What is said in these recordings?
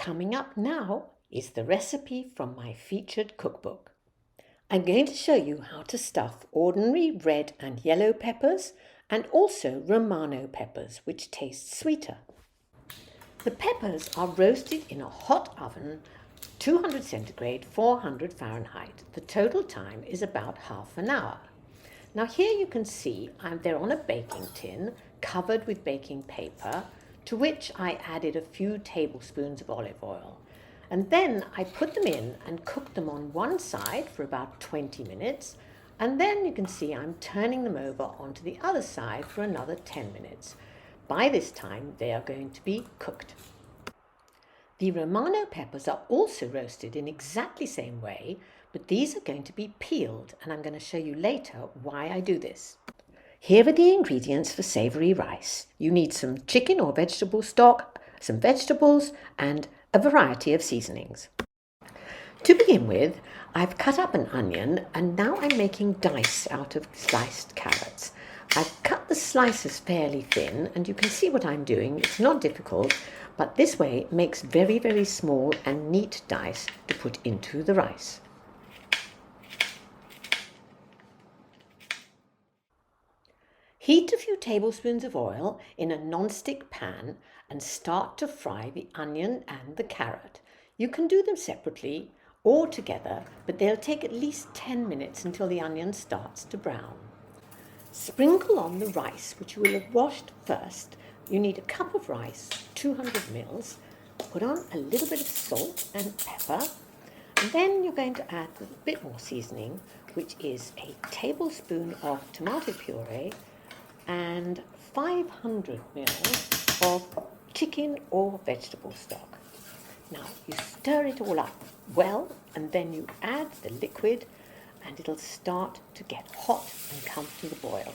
Coming up now is the recipe from my featured cookbook. I'm going to show you how to stuff ordinary red and yellow peppers and also Romano peppers, which taste sweeter. The peppers are roasted in a hot oven, 200 centigrade, 400 Fahrenheit. The total time is about half an hour. Now here you can see they're on a baking tin covered with baking paper, to which I added a few tablespoons of olive oil. And then I put them in and cooked them on one side for about 20 minutes. And then you can see I'm turning them over onto the other side for another 10 minutes. By this time, they are going to be cooked. The Romano peppers are also roasted in exactly the same way, but these are going to be peeled, and I'm going to show you later why I do this. Here are the ingredients for savory rice. You need some chicken or vegetable stock, some vegetables, and a variety of seasonings. To begin with, I've cut up an onion and now I'm making dice out of sliced carrots. I've cut the slices fairly thin and you can see what I'm doing. It's not difficult, but this way it makes very, very small and neat dice to put into the rice. Heat a few tablespoons of oil in a non-stick pan and start to fry the onion and the carrot. You can do them separately or together, but they'll take at least 10 minutes until the onion starts to brown. Sprinkle on the rice, which you will have washed first. You need a cup of rice, 200 mils. Put on a little bit of salt and pepper. And then you're going to add a bit more seasoning, which is a tablespoon of tomato puree and 500 mils of chicken or vegetable stock. Now you stir it all up well and then you add the liquid and it'll start to get hot and come to the boil.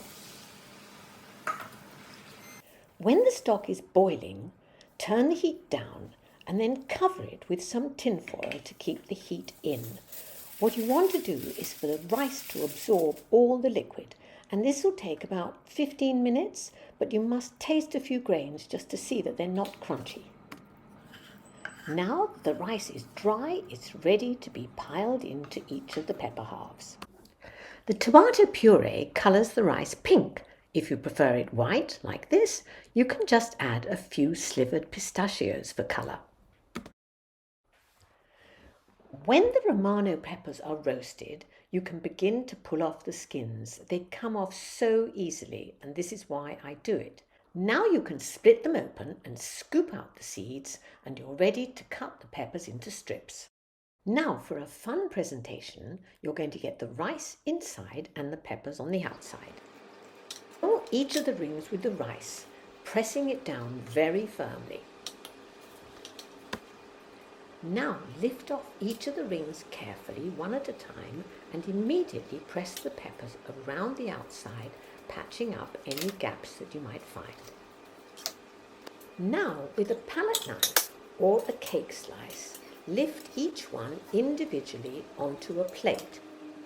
When the stock is boiling, turn the heat down and then cover it with some tin foil to keep the heat in. What you want to do is for the rice to absorb all the liquid, and this will take about 15 minutes, but you must taste a few grains just to see that they're not crunchy. Now the rice is dry, it's ready to be piled into each of the pepper halves. The tomato puree colours the rice pink. If you prefer it white, like this, you can just add a few slivered pistachios for colour. When the Romano peppers are roasted, you can begin to pull off the skins. They come off so easily, and this is why I do it. Now you can split them open and scoop out the seeds, and you're ready to cut the peppers into strips. Now for a fun presentation, you're going to get the rice inside and the peppers on the outside. Fill each of the rings with the rice, pressing it down very firmly. Now lift off each of the rings carefully, one at a time, and immediately press the peppers around the outside, patching up any gaps that you might find. Now with a palette knife or a cake slice, lift each one individually onto a plate.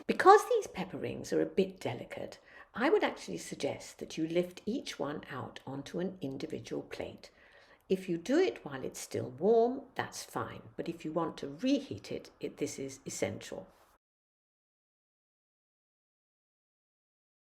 Because these pepper rings are a bit delicate, I would actually suggest that you lift each one out onto an individual plate. If you do it while it's still warm, that's fine, but if you want to reheat it, this is essential.